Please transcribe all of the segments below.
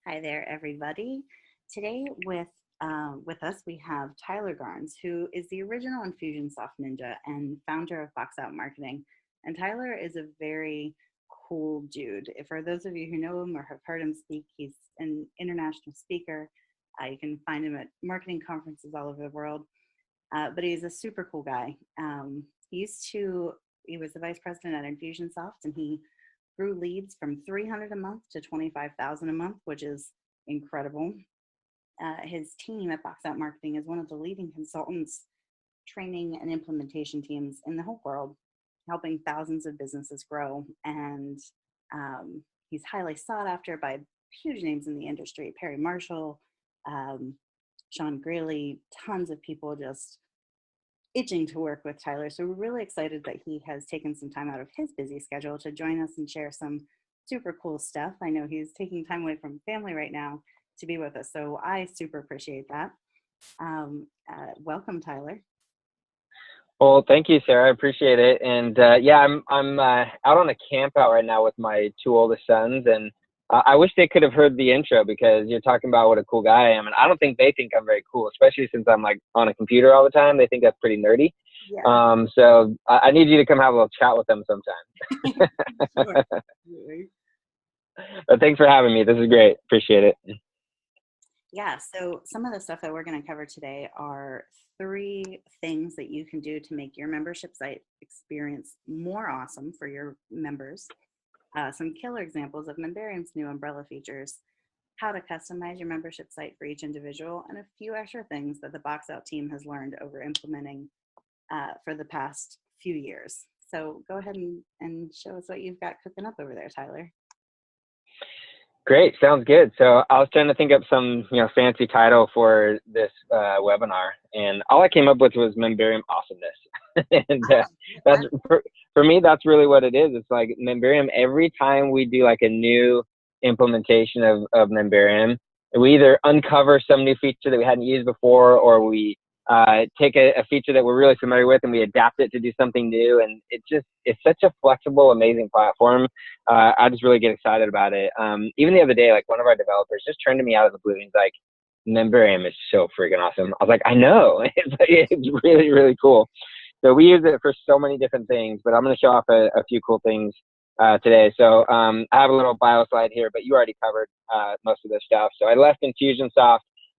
Hi there, everybody. Today with us we have Tyler Garns, who is the original Infusionsoft ninja and founder of Box Out Marketing. And Tyler is a very cool dude. For those of you who know him or have heard him speak, he's an international speaker. You can find him at marketing conferences all over the world. But he's a super cool guy. He was the vice president at Infusionsoft, and he grew leads from 300 a month to 25,000 a month, which is incredible. His team at Box Out Marketing is one of the leading consultants, training and implementation teams in the whole world, helping thousands of businesses grow. And he's highly sought after by huge names in the industry: Perry Marshall, Sean Greeley, tons of people just itching to work with Tyler. So we're really excited that he has taken some time out of his busy schedule to join us and share some super cool stuff. I know he's taking time away from family right now to be with us, so I super appreciate that. Welcome, Tyler. Well, thank you, Sarah. I appreciate it. And yeah, I'm out on a camp out right now with my two oldest sons, and I wish they could have heard the intro because you're talking about what a cool guy I am, and I don't think they think I'm very cool, especially since I'm like on a computer all the time. They think that's pretty nerdy. Yeah. So I need you to come have a little chat with them sometime. Sure. But thanks for having me. This is great. Appreciate it. Yeah, so some of the stuff that we're going to cover today are 3 things that you can do to make your membership site experience more awesome for your members. Some killer examples of Memberium's new umbrella features, how to customize your membership site for each individual, and a few extra things that the Box Out team has learned over implementing for the past few years. So go ahead and show us what you've got cooking up over there, Tyler. Great, sounds good. So I was trying to think up some fancy title for this webinar, and all I came up with was Memberium awesomeness. And that's for me, that's really what it is. It's like Memberium. Every time we do like a new implementation of Memberium, we either uncover some new feature that we hadn't used before, or we take a feature that we're really familiar with and we adapt it to do something new. And it's such a flexible, amazing platform. I just really get excited about it. Even the other day, like one of our developers just turned to me out of the blue and he's like, Memberium is so freaking awesome. I was like, I know. It's really, really cool. So we use it for so many different things, but I'm going to show off a few cool things today. So I have a little bio slide here, but you already covered most of this stuff. So I left Infusionsoft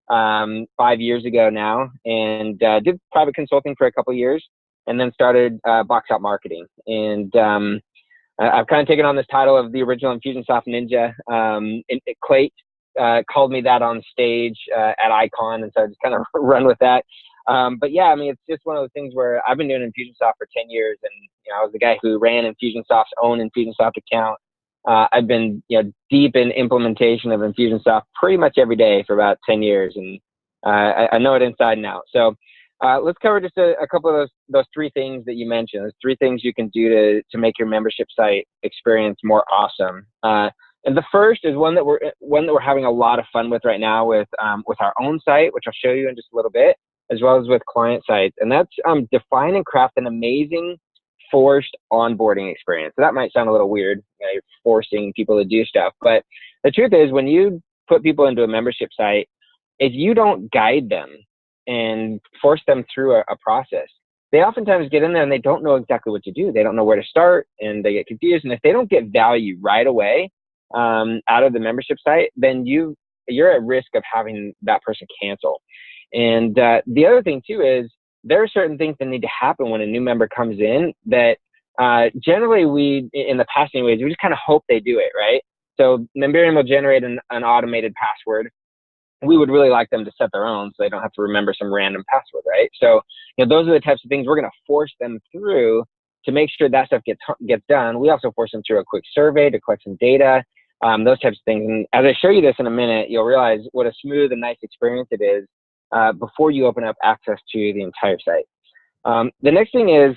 5 years ago now, and did private consulting for a couple of years, and then started Box Out Marketing. And I've kind of taken on this title of the original Infusionsoft ninja. Clayt called me that on stage at Icon, and so I just kind of run with that. But yeah, I mean, it's just one of those things where I've been doing Infusionsoft for 10 years, and I was the guy who ran Infusionsoft's own Infusionsoft account. I've been deep in implementation of Infusionsoft pretty much every day for about 10 years, and I know it inside and out. So let's cover just a couple of those 3 things that you mentioned. There's 3 things you can do to make your membership site experience more awesome. And the first is one that we're having a lot of fun with right now with our own site, which I'll show you in just a little bit, as well as with client sites. And that's define and craft an amazing forced onboarding experience. So that might sound a little weird. You're forcing people to do stuff. But the truth is, when you put people into a membership site, if you don't guide them and force them through a process, they oftentimes get in there and they don't know exactly what to do. They don't know where to start, and they get confused. And if they don't get value right away out of the membership site, then you're at risk of having that person cancel. And the other thing too is there are certain things that need to happen when a new member comes in that generally we, in the past anyways, we just kind of hope they do it, right? So Memberium will generate an automated password. We would really like them to set their own so they don't have to remember some random password, right? So those are the types of things we're going to force them through to make sure that stuff gets done. We also force them through a quick survey to collect some data, those types of things. And as I show you this in a minute, you'll realize what a smooth and nice experience it is before you open up access to the entire site. The next thing is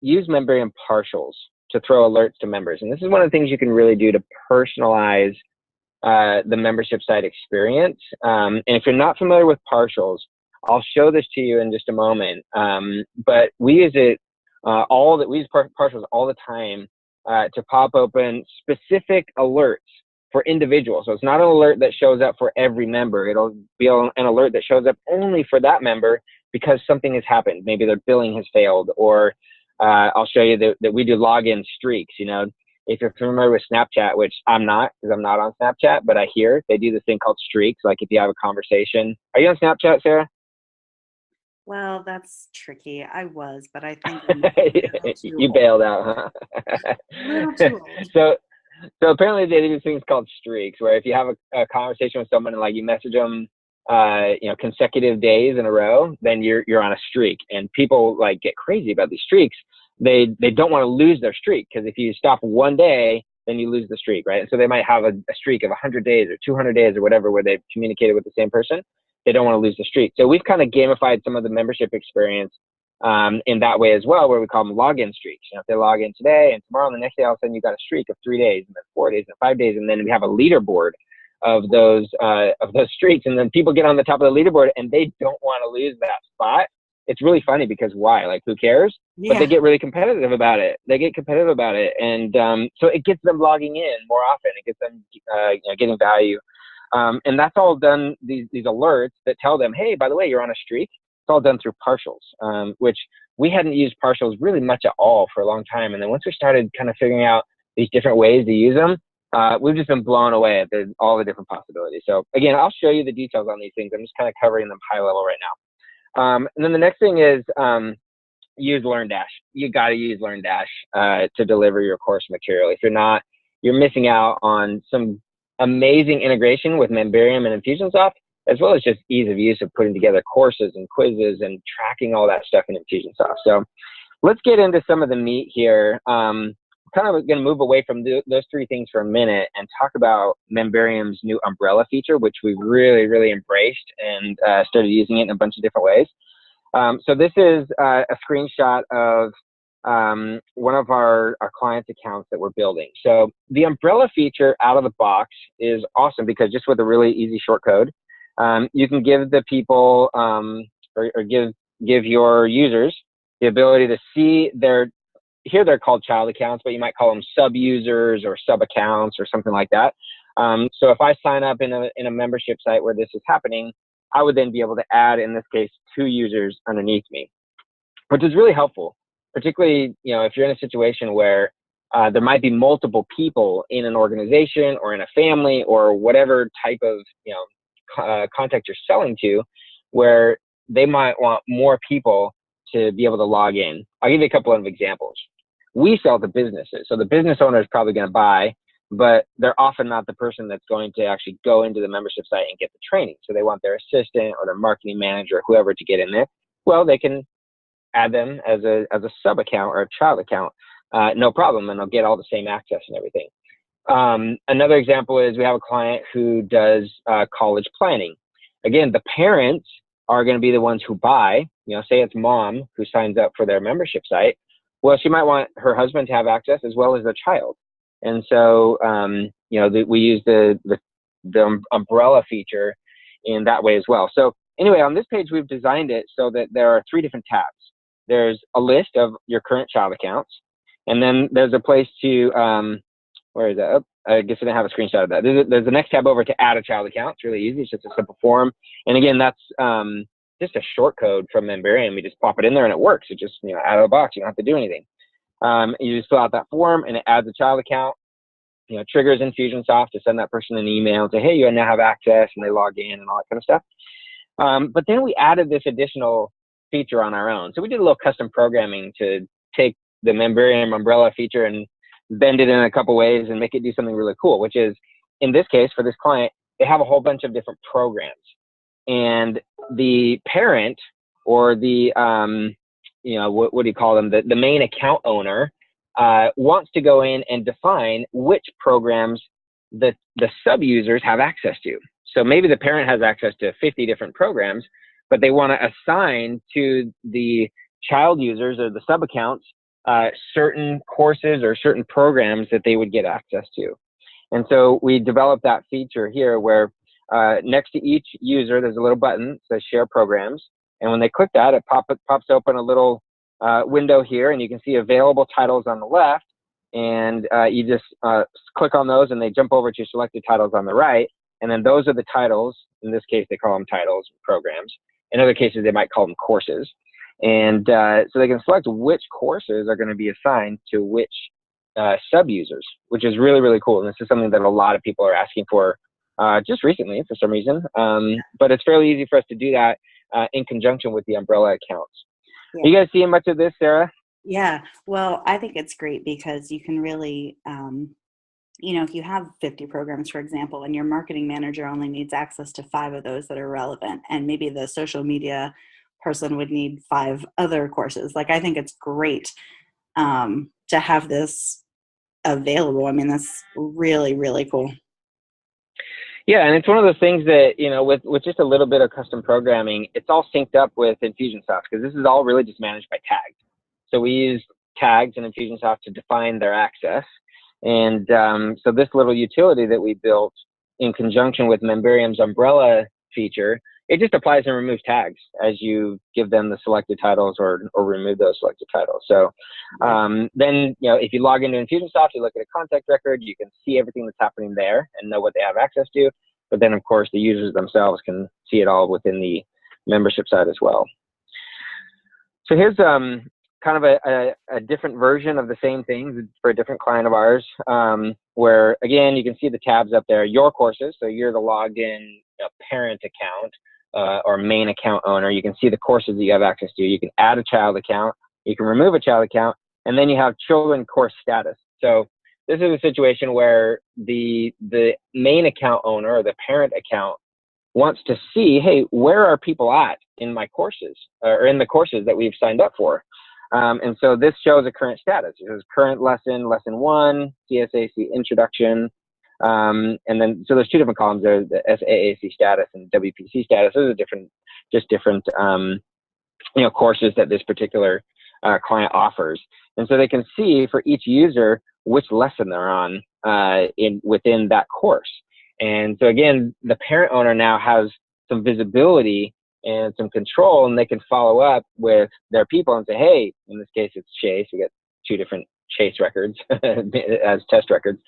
use Memberium partials to throw alerts to members. And this is one of the things you can really do to personalize the membership site experience. And if you're not familiar with partials, I'll show this to you in just a moment. But we use it we use partials all the time to pop open specific alerts for individuals. So it's not an alert that shows up for every member. It'll be an alert that shows up only for that member because something has happened. Maybe their billing has failed, or I'll show you that we do login streaks. You know, if you're familiar with Snapchat, which I'm not because I'm not on Snapchat, but I hear they do this thing called streaks. Like if you have a conversation. Are you on Snapchat, Sarah? Well, that's tricky. I was, but I think I'm a little too You old. bailed out, huh? A little too old. So apparently they do things called streaks, where if you have a conversation with someone and like you message them, consecutive days in a row, then you're on a streak. And people like get crazy about these streaks. They don't want to lose their streak, because if you stop one day, then you lose the streak, right? And so they might have a streak of 100 days or 200 days or whatever, where they've communicated with the same person. They don't want to lose the streak. So we've kind of gamified some of the membership experience in that way as well, where we call them login streaks. You know, if they log in today and tomorrow and the next day, all of a sudden you got a streak of 3 days, and then 4 days and 5 days, and then we have a leaderboard of those streaks, and then people get on the top of the leaderboard and they don't want to lose that spot. It's really funny because why? Like, who cares? Yeah. But they get really competitive about it. And so it gets them logging in more often. It gets them getting value. And that's all done, these alerts that tell them, hey, by the way, you're on a streak. It's all done through partials, which we hadn't used partials really much at all for a long time. And then once we started kind of figuring out these different ways to use them, we've just been blown away at all the different possibilities. So again, I'll show you the details on these things. I'm just kind of covering them high level right now. And then the next thing is use Learndash. You got to use Learndash to deliver your course material. If you're not, you're missing out on some amazing integration with Memberium and Infusionsoft, as well as just ease of use of putting together courses and quizzes and tracking all that stuff in Infusionsoft. So let's get into some of the meat here. Kind of going to move away from those three things for a minute and talk about Memberium's new umbrella feature, which we've really, really embraced and started using it in a bunch of different ways. So this is a screenshot of one of our clients' accounts that we're building. So the umbrella feature out of the box is awesome because just with a really easy short code, you can give the people or give your users the ability to see here they're called child accounts, but you might call them sub users or sub accounts or something like that. So if I sign up in a membership site where this is happening, I would then be able to add, in this case, 2 users underneath me, which is really helpful, particularly, if you're in a situation where there might be multiple people in an organization or in a family or whatever type of, contact you're selling to, where they might want more people to be able to log in. I'll give you a couple of examples. We sell to businesses, so the business owner is probably going to buy, but they're often not the person that's going to actually go into the membership site and get the training. So they want their assistant or their marketing manager or whoever to get in there. Well, they can add them as a sub account or a child account, no problem, and they'll get all the same access and everything. Another example is we have a client who does college planning. Again, the parents are going to be the ones who buy. Say it's mom who signs up for their membership site. Well, she might want her husband to have access as well as their child. And so, we use the umbrella feature in that way as well. So anyway, on this page, we've designed it so that there are 3 different tabs. There's a list of your current child accounts. And then there's a place to, where is that? Oh, I guess I didn't have a screenshot of that. There's the next tab over to add a child account. It's really easy. It's just a simple form. And again, that's just a short code from Memberium. You just pop it in there and it works. It just, out of the box, you don't have to do anything. You just fill out that form and it adds a child account, triggers Infusionsoft to send that person an email and say, hey, you now have access, and they log in and all that kind of stuff. But then we added this additional feature on our own. So we did a little custom programming to take the Memberium umbrella feature and bend it in a couple ways and make it do something really cool, which is, in this case, for this client, they have a whole bunch of different programs. And the parent or the, what do you call them? The main account owner wants to go in and define which programs the sub users have access to. So maybe the parent has access to 50 different programs, but they want to assign to the child users or the sub accounts certain courses or certain programs that they would get access to. And so we developed that feature here where next to each user, there's a little button that says share programs. And when they click that, it pops open a little window here, and you can see available titles on the left. and you just click on those and they jump over to selected titles on the right. And then those are the titles. In this case, they call them titles, programs. In other cases, they might call them courses. And so they can select which courses are going to be assigned to which sub-users, which is really, really cool. And this is something that a lot of people are asking for just recently for some reason. But it's fairly easy for us to do that in conjunction with the umbrella accounts. Yeah. Are you guys seeing much of this, Sarah? Yeah, well, I think it's great because you can really, if you have 50 programs, for example, and your marketing manager only needs access to 5 of those that are relevant, and maybe the social media person would need 5 other courses. Like, I think it's great to have this available. I mean, that's really, really cool. Yeah, and it's one of those things that, with just a little bit of custom programming, it's all synced up with Infusionsoft, because this is all really just managed by tags. So we use tags in Infusionsoft to define their access. And so this little utility that we built in conjunction with Memberium's umbrella feature, it just applies and removes tags as you give them the selected titles or remove those selected titles. So then, if you log into Infusionsoft, you look at a contact record, you can see everything that's happening there and know what they have access to. But then, of course, the users themselves can see it all within the membership side as well. So here's kind of a different version of the same thing for a different client of ours, where, again, you can see the tabs up there, your courses. So you're the logged in parent account or main account owner. You can see the courses that you have access to. You can add a child account. You can remove a child account. And then you have children course status. So this is a situation where the main account owner or the parent account wants to see, hey, where are people at in my courses or in the courses that we've signed up for? And so this shows a current status. It says current lesson 1, CSAC introduction. And then, so there's 2 different columns there, the SAAC status and WPC status. Those are different courses that this particular client offers. And so they can see for each user which lesson they're on within that course. And so again, the parent owner now has some visibility and some control, and they can follow up with their people and say, hey, in this case, it's Chase. We got 2 different Chase records as test records.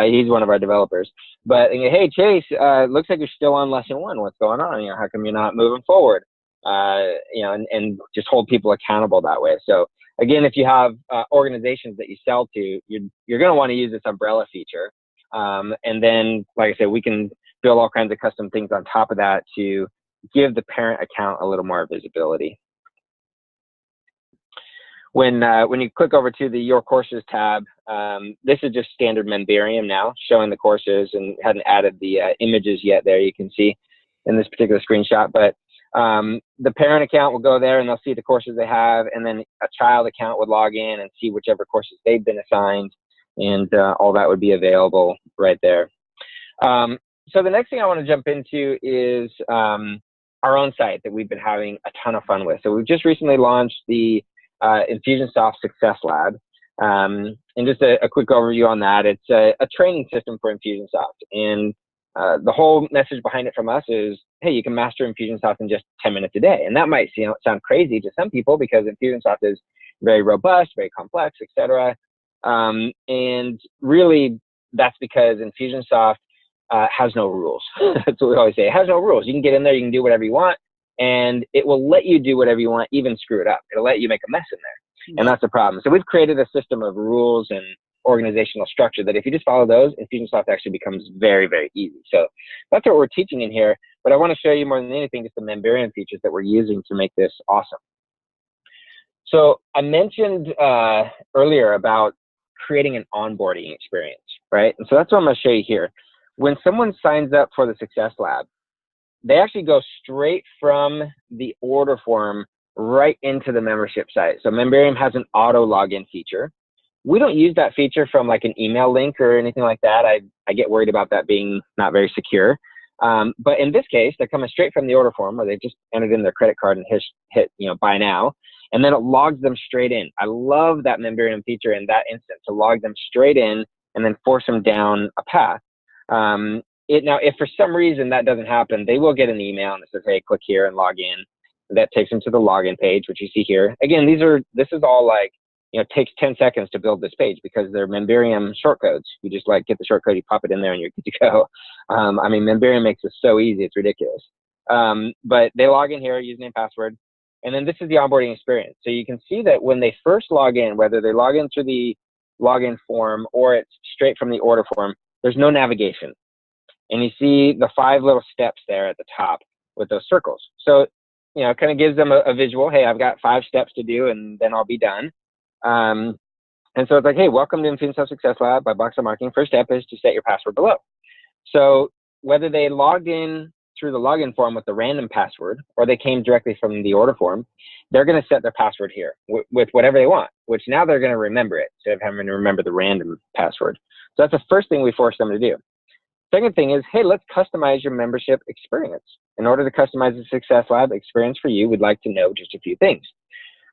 He's one of our developers. But, hey, Chase, looks like you're still on lesson 1. What's going on? How come you're not moving forward? And just hold people accountable that way. So, again, if you have organizations that you sell to, you're going to want to use this umbrella feature. And then, like I said, we can build all kinds of custom things on top of that to give the parent account a little more visibility. When you click over to the Your Courses tab, this is just standard Memberium now, showing the courses, and hadn't added the images yet there, you can see in this particular screenshot. But the parent account will go there and they'll see the courses they have, and then a child account would log in and see whichever courses they've been assigned, and all that would be available right there. So the next thing I want to jump into is our own site that we've been having a ton of fun with. So we've just recently launched the Infusionsoft Success Lab. And just a quick overview on that. It's a training system for Infusionsoft. And the whole message behind it from us is, hey, you can master Infusionsoft in just 10 minutes a day. And that might sound crazy to some people because Infusionsoft is very robust, very complex, etc. And really, that's because Infusionsoft has no rules. That's what we always say. It has no rules. You can get in there, you can do whatever you want, and it will let you do whatever you want, even screw it up. It'll let you make a mess in there. And that's the problem. So we've created a system of rules and organizational structure that if you just follow those, Infusionsoft actually becomes very, very easy. So that's what we're teaching in here. But I want to show you more than anything just the Memberium features that we're using to make this awesome. So I mentioned earlier about creating an onboarding experience, right? And so that's what I'm going to show you here. When someone signs up for the Success Lab, they actually go straight from the order form right into the membership site. So Memberium has an auto login feature. We don't use that feature from like an email link or anything like that. I get worried about that being not very secure. But in this case, they're coming straight from the order form where they just entered in their credit card and hit buy now, and then it logs them straight in. I love that Memberium feature in that instance, to log them straight in and then force them down a path. Now, if for some reason that doesn't happen, they will get an email and it says, hey, click here and log in. That takes them to the login page, which you see here. Again, this is all like it takes 10 seconds to build this page because they're Memberium shortcodes. You just like get the shortcode, you pop it in there, and you're good to go. I mean, Memberium makes this so easy, it's ridiculous. But they log in here, username, password, and then this is the onboarding experience. So you can see that when they first log in, whether they log in through the login form or it's straight from the order form, there's no navigation. And you see the 5 little steps there at the top with those circles. So, it kind of gives them a visual. Hey, I've got 5 steps to do, and then I'll be done. And so it's like, hey, welcome to Infusionsoft Success Lab by Boxer Marketing. First step is to set your password below. So whether they logged in through the login form with the random password or they came directly from the order form, they're going to set their password here with whatever they want, which now they're going to remember it instead of having to remember the random password. So that's the first thing we force them to do. Second thing is, hey, let's customize your membership experience. In order to customize the Success Lab experience for you, we'd like to know just a few things.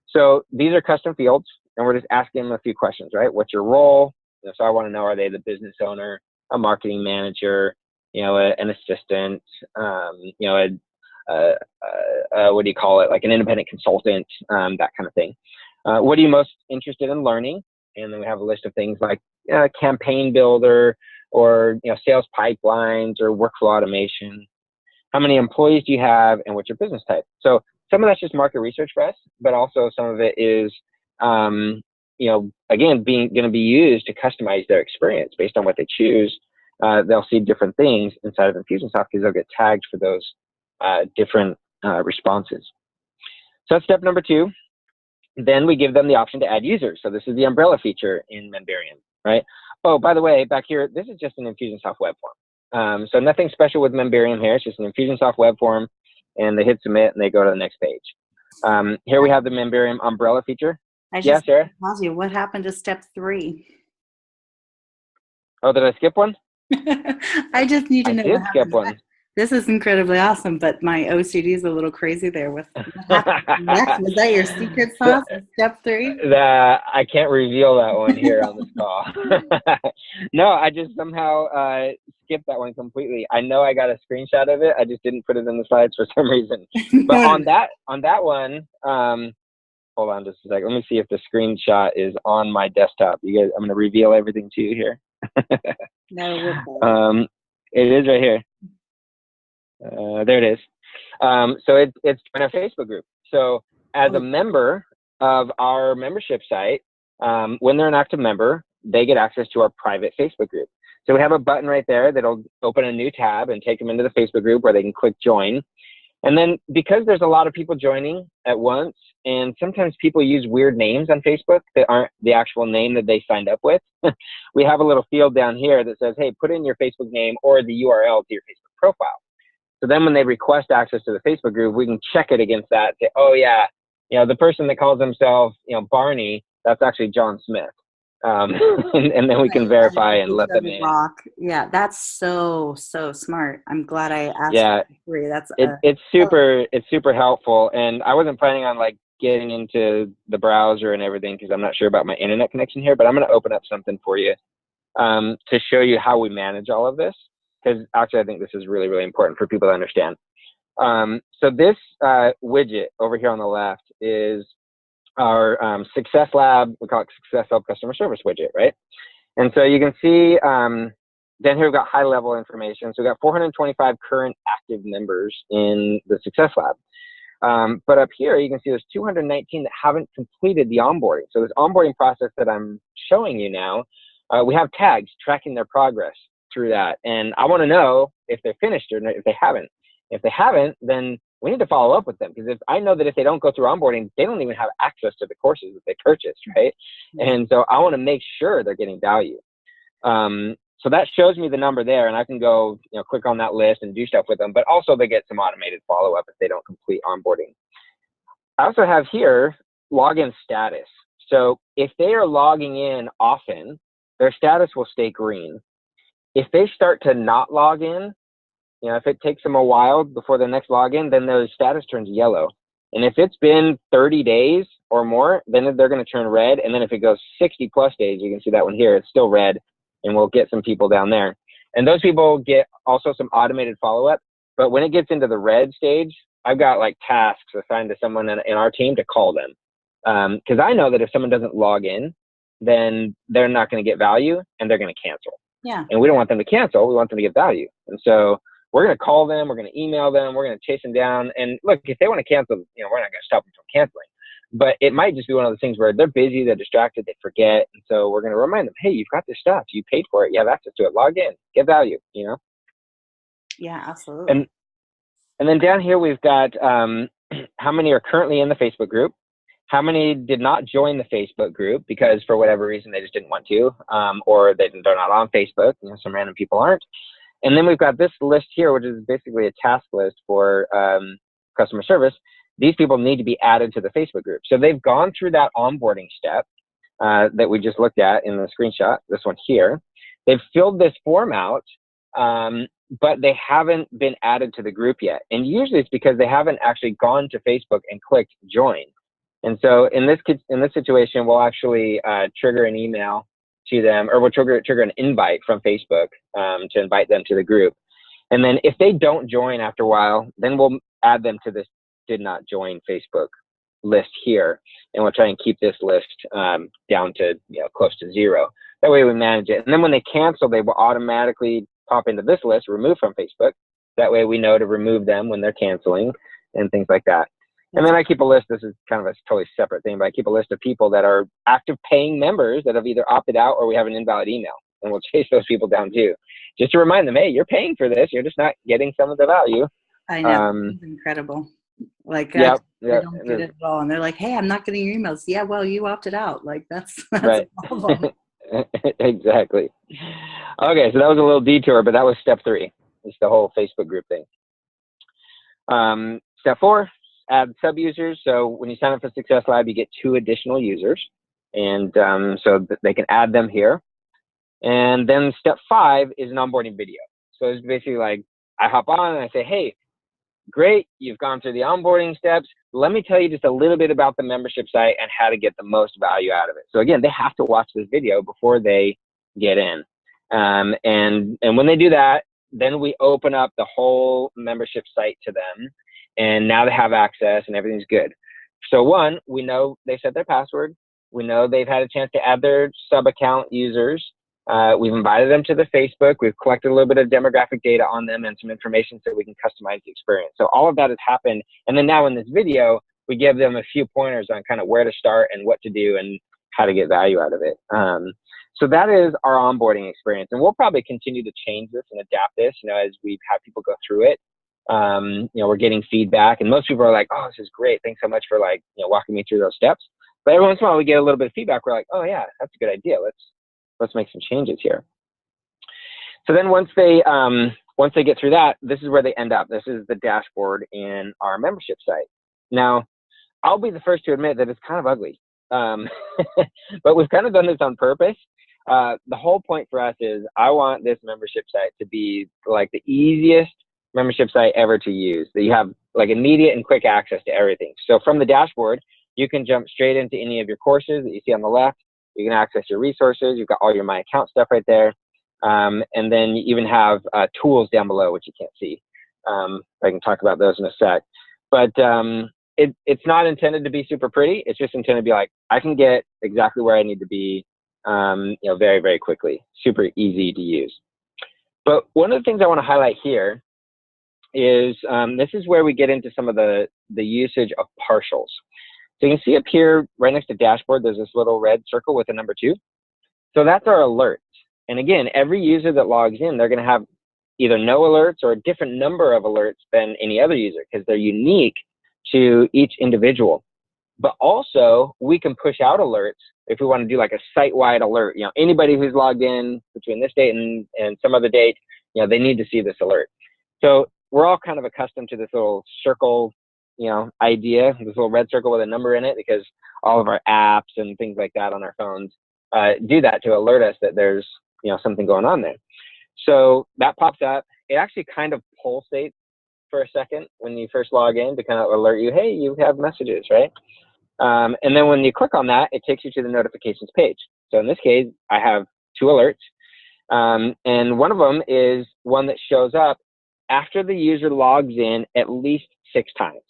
So these are custom fields, and we're just asking them a few questions, right? What's your role? So I want to know, are they the business owner, a marketing manager, an assistant, what do you call it? Like an independent consultant, that kind of thing. What are you most interested in learning? And then we have a list of things like campaign builder, or sales pipelines, or workflow automation. How many employees do you have, and what's your business type? So some of that's just market research for us, but also some of it is, again, going to be used to customize their experience based on what they choose. They'll see different things inside of Infusionsoft because they'll get tagged for those different responses. So that's step number 2. Then we give them the option to add users. So this is the umbrella feature in Memberium, right? Oh, by the way, back here, this is just an Infusionsoft web form. So nothing special with Memberium here. It's just an Infusionsoft web form, and they hit submit, and they go to the next page. Here we have the Memberium umbrella feature. Yeah, Sarah? Pause you. What happened to step 3? Oh, did I skip one? I just need to know. I did skip one. This is incredibly awesome, but my OCD is a little crazy there. What happened next? Was that your secret sauce? Step 3? I can't reveal that one here on this call. No, I just somehow skipped that one completely. I know I got a screenshot of it. I just didn't put it in the slides for some reason. But on that one, hold on just a second. Let me see if the screenshot is on my desktop. You guys, I'm going to reveal everything to you here. No, it is right here. There it is. So it's in our Facebook group. So as a member of our membership site, when they're an active member, they get access to our private Facebook group. So we have a button right there that'll open a new tab and take them into the Facebook group where they can click join. And then because there's a lot of people joining at once, and sometimes people use weird names on Facebook that aren't the actual name that they signed up with, we have a little field down here that says, hey, put in your Facebook name or the URL to your Facebook profile. So then when they request access to the Facebook group, we can check it against that. Say, oh yeah, the person that calls themselves, Barney, that's actually John Smith. And then we can verify and let them in. Yeah, that's so smart. I'm glad I asked. Yeah, that's it's super helpful. And I wasn't planning on like getting into the browser and everything because I'm not sure about my internet connection here. But I'm going to open up something for you to show you how we manage all of this. Because actually, I think this is really, really important for people to understand. So this widget over here on the left is our Success Lab. We call it Success Lab Customer Service widget, right? And so you can see then here we've got high-level information. So we've got 425 current active members in the Success Lab. But up here, you can see there's 219 that haven't completed the onboarding. So this onboarding process that I'm showing you now, we have tags tracking their progress through that. And I want to know if they're finished or if they haven't. If they haven't, then we need to follow up with them because if I know that if they don't go through onboarding, they don't even have access to the courses that they purchased, right? And so I want to make sure they're getting value. So that shows me the number there, and I can go, click on that list and do stuff with them. But also they get some automated follow-up if they don't complete onboarding. I also have here login status. So if they are logging in often, their status will stay green. If they start to not log in, if it takes them a while before the next login, then their status turns yellow. And if it's been 30 days or more, then they're going to turn red. And then if it goes 60 plus days, you can see that one here, it's still red, and we'll get some people down there. And those people get also some automated follow-up. But when it gets into the red stage, I've got like tasks assigned to someone in our team to call them. Because I know that if someone doesn't log in, then they're not going to get value and they're going to cancel. Yeah. And we don't want them to cancel. We want them to get value. And so we're going to call them. We're going to email them. We're going to chase them down. And look, if they want to cancel, we're not going to stop them from canceling. But it might just be one of those things where they're busy, they're distracted, they forget. And so we're going to remind them, hey, you've got this stuff. You paid for it. You have access to it. Log in. Get value, Yeah, absolutely. And then down here, we've got how many are currently in the Facebook group, how many did not join the Facebook group because for whatever reason they just didn't want to, or they're not on Facebook. Some random people aren't. And then we've got this list here, which is basically a task list for customer service. These people need to be added to the Facebook group. So they've gone through that onboarding step that we just looked at in the screenshot, this one here. They've filled this form out, but they haven't been added to the group yet. And usually it's because they haven't actually gone to Facebook and clicked join. And so in this situation, we'll actually trigger an email to them, or we'll trigger an invite from Facebook to invite them to the group. And then if they don't join after a while, then we'll add them to this did not join Facebook list here. And we'll try and keep this list down to close to 0. That way we manage it. And then when they cancel, they will automatically pop into this list, remove from Facebook. That way we know to remove them when they're canceling and things like that. And then I keep a list, this is kind of a totally separate thing, but I keep a list of people that are active paying members that have either opted out or we have an invalid email. And we'll chase those people down too. Just to remind them, hey, you're paying for this. You're just not getting some of the value. I know. It's incredible. Like, they don't get it at all. And they're like, hey, I'm not getting your emails. Yeah, well, you opted out. Like, that's right. a problem. Exactly. Okay, so that was a little detour, but that was step 3. It's the whole Facebook group thing. Step 4. Add sub-users. So when you sign up for Success Lab, you get 2 additional users. And so they can add them here. And then step 5 is an onboarding video. So it's basically like I hop on and I say, hey, great, you've gone through the onboarding steps. Let me tell you just a little bit about the membership site and how to get the most value out of it. So again, they have to watch this video before they get in. And when they do that, then we open up the whole membership site to them. And now they have access and everything's good. So 1, we know they set their password. We know they've had a chance to add their sub-account users. We've invited them to the Facebook. We've collected a little bit of demographic data on them and some information so we can customize the experience. So all of that has happened. And then now in this video, we give them a few pointers on kind of where to start and what to do and how to get value out of it. So that is our onboarding experience. And we'll probably continue to change this and adapt this, as we have people go through it. We're getting feedback and most people are like, oh, this is great. Thanks so much for walking me through those steps. But every once in a while we get a little bit of feedback. We're like, oh yeah, that's a good idea. Let's make some changes here. So then once they get through that, this is where they end up. This is the dashboard in our membership site. Now, I'll be the first to admit that it's kind of ugly. But we've kind of done this on purpose. The whole point for us is I want this membership site to be like the easiest membership site ever to use, that you have like immediate and quick access to everything. So from the dashboard, you can jump straight into any of your courses that you see on the left. You can access your resources. You've got all your My Account stuff right there. And then you even have tools down below, which you can't see. I can talk about those in a sec. But it's not intended to be super pretty. It's just intended to be like, I can get exactly where I need to be very, very quickly. Super easy to use. But one of the things I want to highlight here is this is where we get into some of the usage of partials. So you can see up here, right next to dashboard, there's this little red circle with a number 2. So that's our alerts. And again, every user that logs in, they're going to have either no alerts or a different number of alerts than any other user because they're unique to each individual. But also, we can push out alerts if we want to do like a site-wide alert. Anybody who's logged in between this date and some other date, they need to see this alert. So we're all kind of accustomed to this little circle idea, this little red circle with a number in it, because all of our apps and things like that on our phones do that to alert us that there's something going on there. So that pops up. It actually kind of pulsates for a second when you first log in to kind of alert you, hey, you have messages, right? And then when you click on that, it takes you to the notifications page. So in this case, I have 2 alerts. And one of them is one that shows up after the user logs in at least 6 times.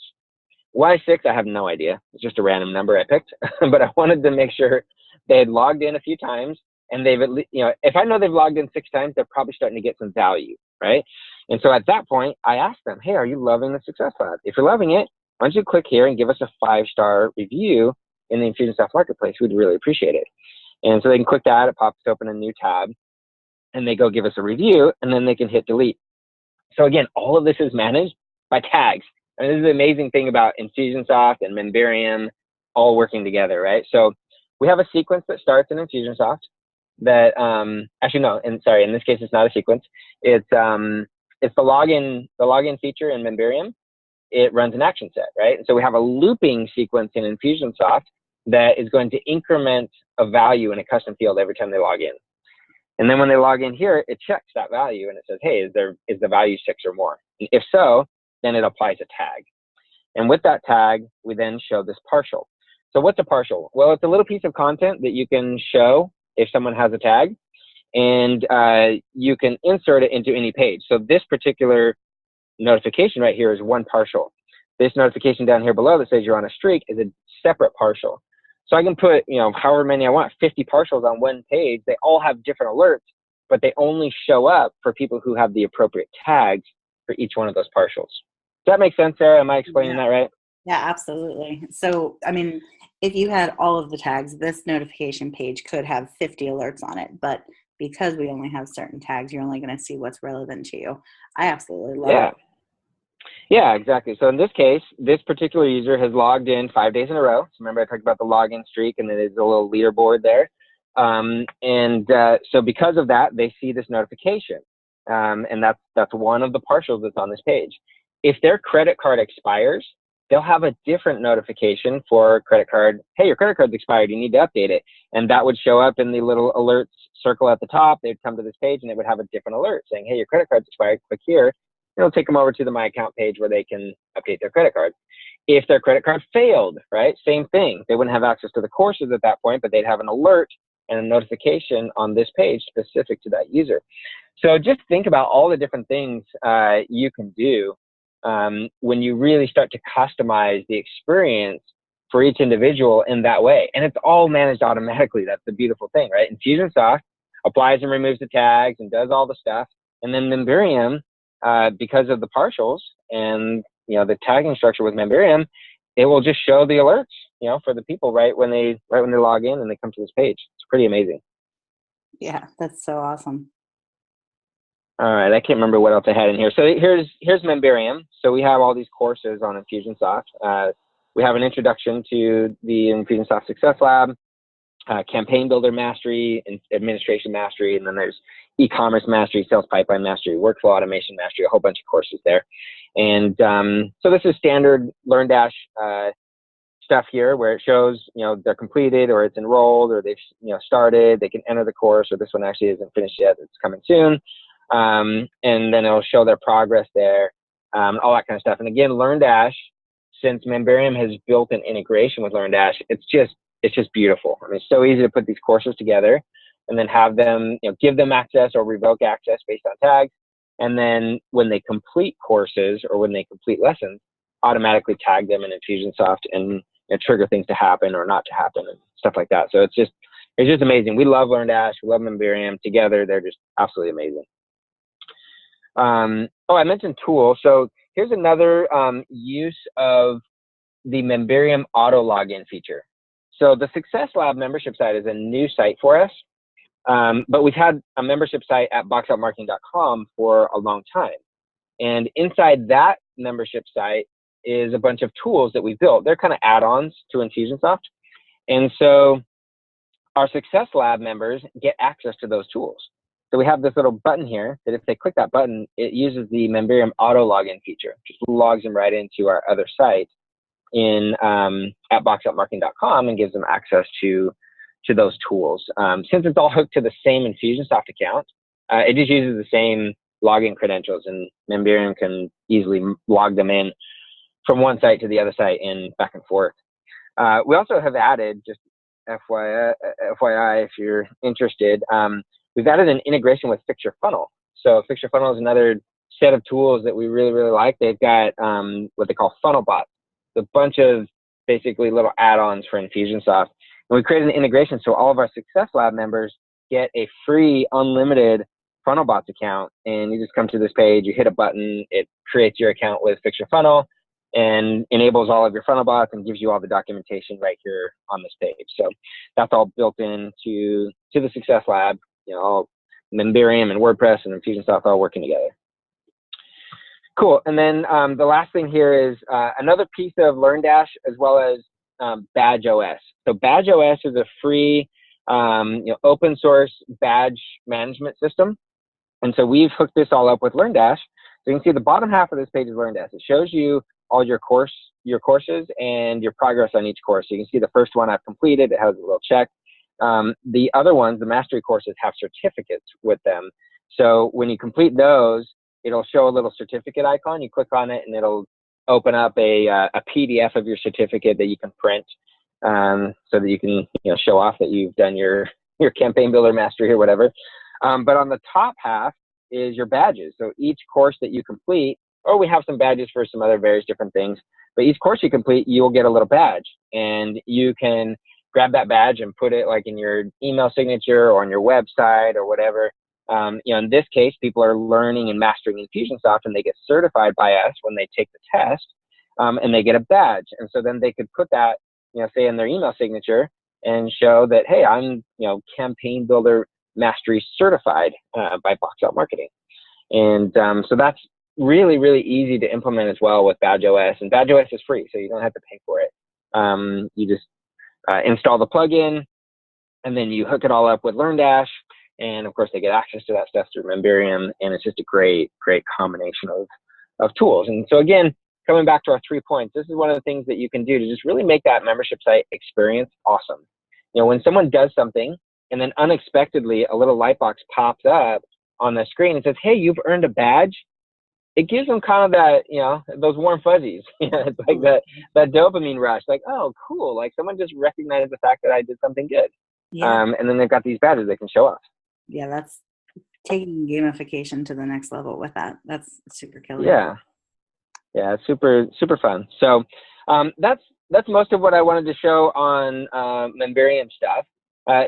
Why 6? I have no idea. It's just a random number I picked, but I wanted to make sure they had logged in a few times, and they've at least, if I know they've logged in 6 times, they're probably starting to get some value, right? And so at that point, I asked them, hey, are you loving the Success Lab? If you're loving it, why don't you click here and give us a 5-star review in the Infusionsoft Marketplace? We'd really appreciate it. And so they can click that, it pops open a new tab, and they go give us a review, and then they can hit delete. So again, all of this is managed by tags. And this is the amazing thing about Infusionsoft and Memberium all working together, right? So we have a sequence that starts in Infusionsoft that, actually no, and sorry, in this case, it's not a sequence. It's the login feature in Memberium. It runs an action set, right? And so we have a looping sequence in Infusionsoft that is going to increment a value in a custom field every time they log in. And then when they log in here, it checks that value and it says, hey, is the value 6 or more? And if so, then it applies a tag. And with that tag, we then show this partial. So what's a partial? Well, it's a little piece of content that you can show if someone has a tag, and you can insert it into any page. So this particular notification right here is one partial. This notification down here below that says you're on a streak is a separate partial. So I can put, however many I want, 50 partials on one page. They all have different alerts, but they only show up for people who have the appropriate tags for each one of those partials. Does that make sense, Sarah? Am I explaining that right? Yeah, absolutely. So, I mean, if you had all of the tags, this notification page could have 50 alerts on it, but because we only have certain tags, you're only going to see what's relevant to you. I absolutely love it. Yeah, exactly. So in this case, this particular user has logged in 5 days in a row. So remember I talked about the login streak, and there's a little leaderboard there. So because of that, they see this notification. And that's one of the partials that's on this page. If their credit card expires, they'll have a different notification for credit card. Hey, your credit card's expired. You need to update it. And that would show up in the little alerts circle at the top. They'd come to this page and it would have a different alert saying, hey, your credit card's expired. Click here. It'll take them over to the My Account page where they can update their credit card. If their credit card failed, right, same thing. They wouldn't have access to the courses at that point, but they'd have an alert and a notification on this page specific to that user. So just think about all the different things you can do when you really start to customize the experience for each individual in that way. And it's all managed automatically. That's the beautiful thing, right? Infusionsoft applies and removes the tags and does all the stuff. And then Memberium, because of the partials and the tagging structure with Memberium, it will just show the alerts, for the people right when they log in and they come to this page. It's pretty amazing. Yeah, that's so awesome. All right, I can't remember what else I had in here. So here's Memberium. So we have all these courses on Infusionsoft. We have an introduction to the Infusionsoft Success Lab, Campaign Builder Mastery, and Administration Mastery, and then there's E-commerce Mastery, Sales Pipeline Mastery, Workflow Automation Mastery, a whole bunch of courses there. And so this is standard Learndash stuff here where it shows, they're completed or it's enrolled or they've, started, they can enter the course, or this one actually isn't finished yet, it's coming soon. And then it'll show their progress there, all that kind of stuff. And again, Learndash, since Memberium has built an integration with Learndash, it's just beautiful. I mean, it's so easy to put these courses together and then have them, give them access or revoke access based on tags. And then when they complete courses or when they complete lessons, automatically tag them in Infusionsoft and trigger things to happen or not to happen and stuff like that. So it's just amazing. We love Learndash. We love Memberium. Together, they're just absolutely amazing. I mentioned tools. So here's another use of the Memberium auto login feature. So the Success Lab membership site is a new site for us, but we've had a membership site at boxoutmarketing.com for a long time. And inside that membership site is a bunch of tools that we built. They're kind of add-ons to Infusionsoft. And so our Success Lab members get access to those tools. So we have this little button here that if they click that button, it uses the Memberium auto login feature. Just logs them right into our other site at boxoutmarketing.com and gives them access to those tools. Since it's all hooked to the same Infusionsoft account, it just uses the same login credentials, and Memberium can easily log them in from one site to the other site and back and forth. We also have added, just FYI if you're interested, we've added an integration with Fix Your Funnel. So Fix Your Funnel is another set of tools that we really, really like. They've got what they call funnel bots. a bunch of basically little add-ons for Infusionsoft. And we created an integration so all of our Success Lab members get a free unlimited FunnelBots account. And you just come to this page, you hit a button, it creates your account with Fix Your Funnel and enables all of your FunnelBots and gives you all the documentation right here on this page. So that's all built into the Success Lab, all Memberium and WordPress and Infusionsoft all working together. Cool. And then the last thing here is another piece of Learndash as well as Badge OS. So Badge OS is a free, open source badge management system. And so we've hooked this all up with Learndash. So you can see the bottom half of this page is Learndash. It shows you all your courses and your progress on each course. So you can see the first one I've completed. It has a little check. The other ones, the mastery courses, have certificates with them. So when you complete those, it'll show a little certificate icon. You click on it and it'll open up a PDF of your certificate that you can print so that you can show off that you've done your campaign builder mastery or whatever. But on the top half is your badges. So each course that you complete, or we have some badges for some other various different things, but each course you complete, you'll get a little badge. And you can grab that badge and put it like in your email signature or on your website or whatever. In this case, people are learning and mastering Infusionsoft and they get certified by us when they take the test and they get a badge. And so then they could put that, say in their email signature and show that, hey, I'm, campaign builder mastery certified by Box Out Marketing. And so that's really, really easy to implement as well with Badge OS. And Badge OS is free, so you don't have to pay for it. You just install the plugin and then you hook it all up with Learndash. And of course, they get access to that stuff through Memberium, and it's just a great, great combination of tools. And so again, coming back to our 3 points, this is one of the things that you can do to just really make that membership site experience awesome. When someone does something and then unexpectedly a little light box pops up on the screen and says, hey, you've earned a badge, it gives them kind of that, those warm fuzzies. It's like that dopamine rush, like, oh, cool. Like someone just recognized the fact that I did something good. Yeah. And then they've got these badges they can show off. Yeah, that's taking gamification to the next level with that. That's super killer. Yeah, it's super, super fun. So that's most of what I wanted to show on Memberium stuff.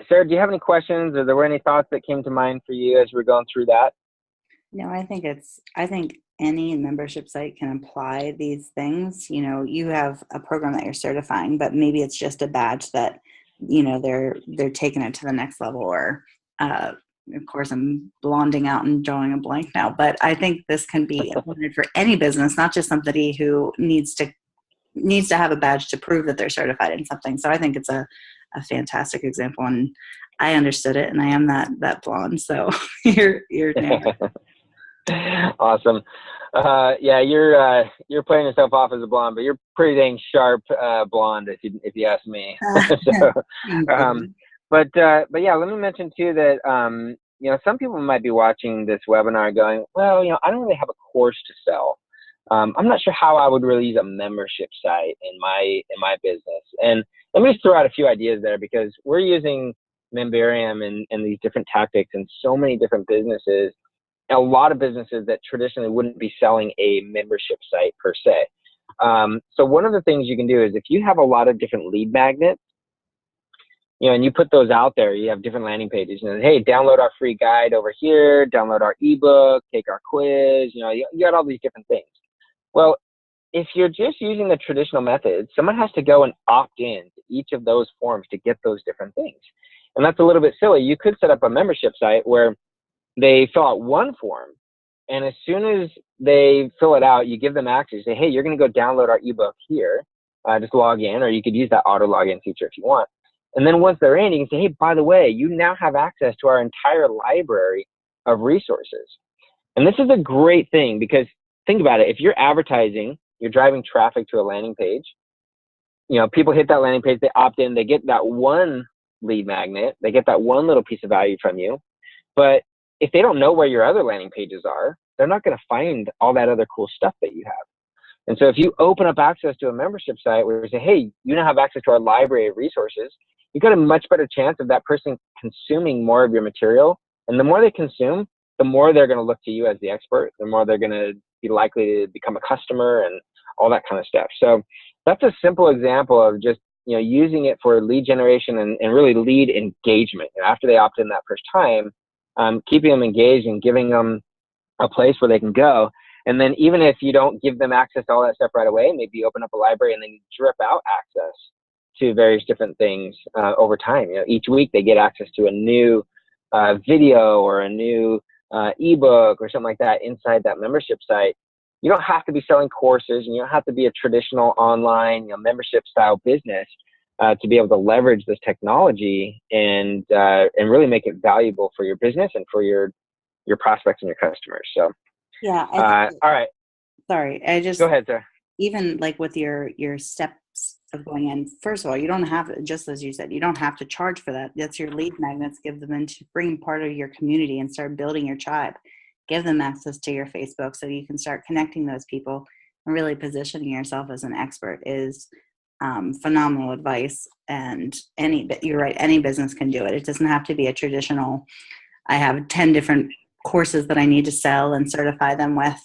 Sarah, do you have any questions, or there were any thoughts that came to mind for you as we're going through that? No, I think any membership site can apply these things. You have a program that you're certifying, but maybe it's just a badge that, they're taking it to the next level, or of course, I'm blonding out and drawing a blank now, but I think this can be implemented for any business, not just somebody who needs to have a badge to prove that they're certified in something. So I think it's a fantastic example, and I understood it, and I am that blonde. So you're awesome. You're playing yourself off as a blonde, but you're pretty dang sharp blonde if you ask me. But yeah, let me mention too that some people might be watching this webinar going, well, I don't really have a course to sell. I'm not sure how I would really use a membership site in my business. And let me just throw out a few ideas there, because we're using Memberium and these different tactics in so many different businesses. A lot of businesses that traditionally wouldn't be selling a membership site per se. So one of the things you can do is, if you have a lot of different lead magnets, and you put those out there, you have different landing pages, and hey, download our free guide over here, download our ebook, take our quiz, you got all these different things. Well, if you're just using the traditional method, someone has to go and opt in to each of those forms to get those different things. And that's a little bit silly. You could set up a membership site where they fill out one form, and as soon as they fill it out, you give them access. You say, hey, you're going to go download our ebook here. Just log in, or you could use that auto login feature if you want. And then once they're in, you can say, hey, by the way, you now have access to our entire library of resources. And this is a great thing, because think about it. If you're advertising, you're driving traffic to a landing page, people hit that landing page, they opt in, they get that one lead magnet, they get that one little piece of value from you. But if they don't know where your other landing pages are, they're not going to find all that other cool stuff that you have. And so if you open up access to a membership site where you say, hey, you now have access to our library of resources, you've got a much better chance of that person consuming more of your material. And the more they consume, the more they're going to look to you as the expert, the more they're going to be likely to become a customer and all that kind of stuff. So that's a simple example of just, using it for lead generation and really lead engagement. And after they opt in that first time, keeping them engaged and giving them a place where they can go. And then even if you don't give them access to all that stuff right away, maybe you open up a library and then you drip out access to various different things over time. Each week they get access to a new video or a new ebook or something like that inside that membership site. You don't have to be selling courses, and you don't have to be a traditional online membership style business to be able to leverage this technology and really make it valuable for your business and for your prospects and your customers. So yeah. all right. Sorry, Go ahead, sir. Even like with your steps of going in, first of all, you don't have, just as you said, you don't have to charge for that. That's your lead magnets. Give them into, bring part of your community and start building your tribe. Give them access to your Facebook so you can start connecting those people, and really positioning yourself as an expert is phenomenal advice. And you're right, any business can do it. It doesn't have to be a traditional, I have 10 different courses that I need to sell and certify them with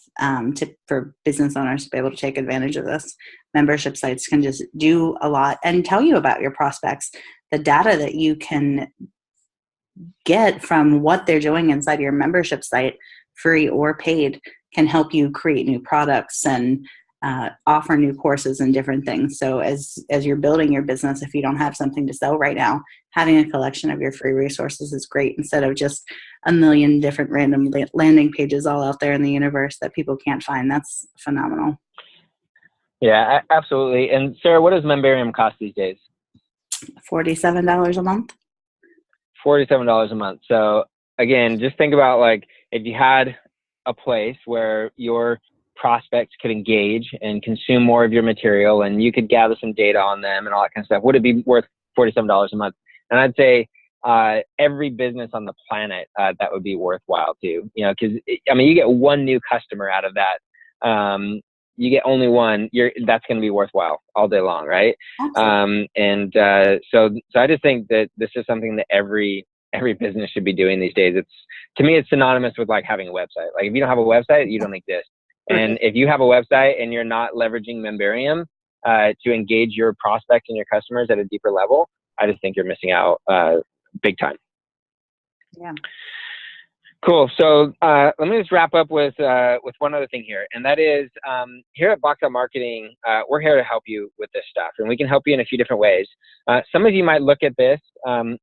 for business owners to be able to take advantage of this. Membership sites can just do a lot and tell you about your prospects. The data that you can get from what they're doing inside your membership site, free or paid, can help you create new products and offer new courses and different things. So as you're building your business, if you don't have something to sell right now, having a collection of your free resources is great, instead of just a million different random landing pages all out there in the universe that people can't find. That's phenomenal. Yeah, absolutely. And Sarah, what does Memberium cost these days? $47 a month. $47 a month. So again, just think about, like, if you had a place where your prospects could engage and consume more of your material and you could gather some data on them and all that kind of stuff, would it be worth $47 a month? And I'd say every business on the planet that would be worthwhile too, because you get one new customer out of that. You get only one, that's going to be worthwhile all day long, right? So I just think that this is something that every business should be doing these days. To me, it's synonymous with like having a website. Like if you don't have a website, you don't exist. And if you have a website and you're not leveraging Memberium to engage your prospects and your customers at a deeper level, I just think you're missing out big time. Yeah. Cool. So let me just wrap up with one other thing here, and that is here at Box Out Marketing, we're here to help you with this stuff, and we can help you in a few different ways. Some of you might look at this,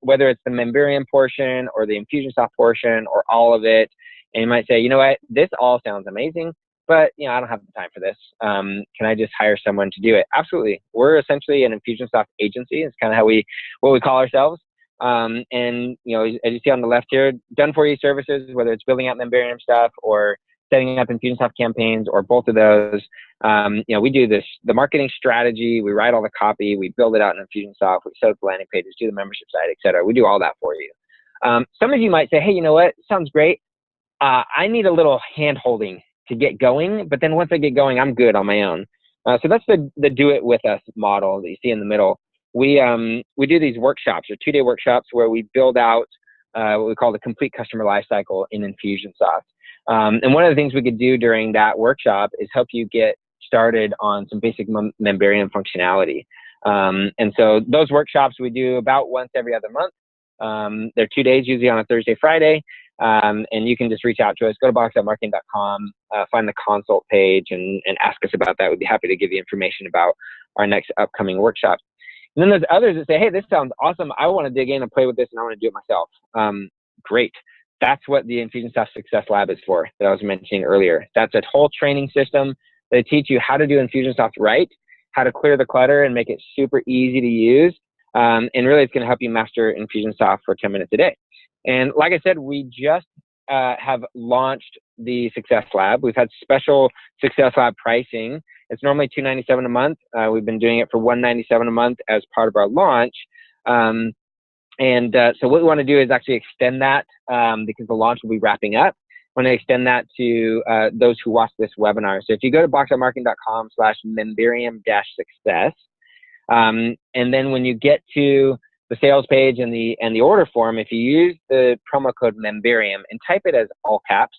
whether it's the Memberium portion or the Infusionsoft portion or all of it, and you might say, you know what, this all sounds amazing, but I don't have the time for this. Can I just hire someone to do it? Absolutely. We're essentially an Infusionsoft agency. It's kind of what we call ourselves. And as you see on the left here, done for you services, whether it's building out Memberium stuff or setting up Infusionsoft campaigns or both of those. We do the marketing strategy, we write all the copy, we build it out in Infusionsoft, we set up the landing pages, do the membership site, etc. We do all that for you. Some of you might say, hey, you know what? Sounds great. I need a little hand holding to get going, but then once I get going, I'm good on my own. So that's the do it with us model that you see in the middle. We do these workshops, or 2-day workshops, where we build out what we call the complete customer lifecycle in Infusionsoft. And one of the things we could do during that workshop is help you get started on some basic Memberium functionality. And so those workshops we do about once every other month. They're 2 days, usually on a Thursday, Friday. And you can just reach out to us, go to boxoutmarketing.com, find the consult page and ask us about that. We'd be happy to give you information about our next upcoming workshop. And then there's others that say, hey, this sounds awesome. I want to dig in and play with this, and I want to do it myself. Great. That's what the Infusionsoft Success Lab is for, that I was mentioning earlier. That's a whole training system that teach you how to do Infusionsoft right, how to clear the clutter and make it super easy to use. And really, it's going to help you master Infusionsoft for 10 minutes a day. And like I said, we just have launched the Success Lab. We've had special Success Lab pricing. It's normally $297 a month. We've been doing it for $197 a month as part of our launch. So what we want to do is actually extend that because the launch will be wrapping up. I want to extend that to those who watch this webinar. So if you go to boxoutmarketing.com/memberium-success, and then when you get to the sales page and the order form, if you use the promo code Memberium and type it as all caps,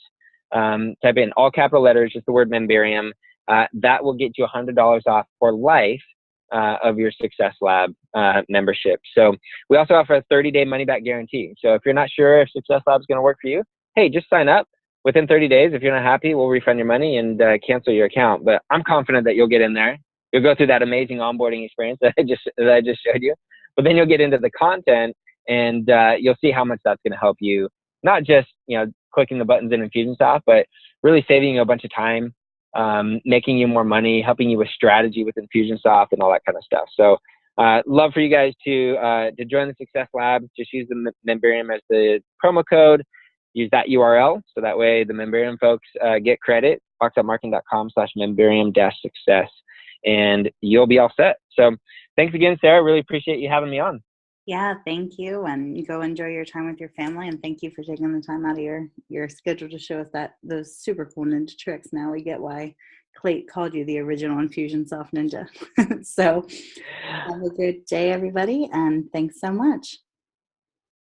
type in all capital letters, just the word Memberium, that will get you $100 off for life of your Success Lab membership. So we also offer a 30-day money-back guarantee. So if you're not sure if Success Lab is going to work for you, hey, just sign up. Within 30 days, if you're not happy, we'll refund your money and cancel your account. But I'm confident that you'll get in there. You'll go through that amazing onboarding experience that I just showed you. But then you'll get into the content, and you'll see how much that's going to help you. Not just clicking the buttons in Infusionsoft, but really saving you a bunch of time, making you more money, helping you with strategy with Infusionsoft and all that kind of stuff. So love for you guys to join the Success Lab. Just use the Memberium as the promo code. Use that URL so that way the Memberium folks get credit. boxoutmarketing.com/Memberium-success, and you'll be all set. So thanks again, Sarah. Really appreciate you having me on. Yeah, thank you. And you go enjoy your time with your family. And thank you for taking the time out of your schedule to show us those super cool ninja tricks. Now we get why Clayton called you the original Infusionsoft ninja. So have a good day, everybody. And thanks so much.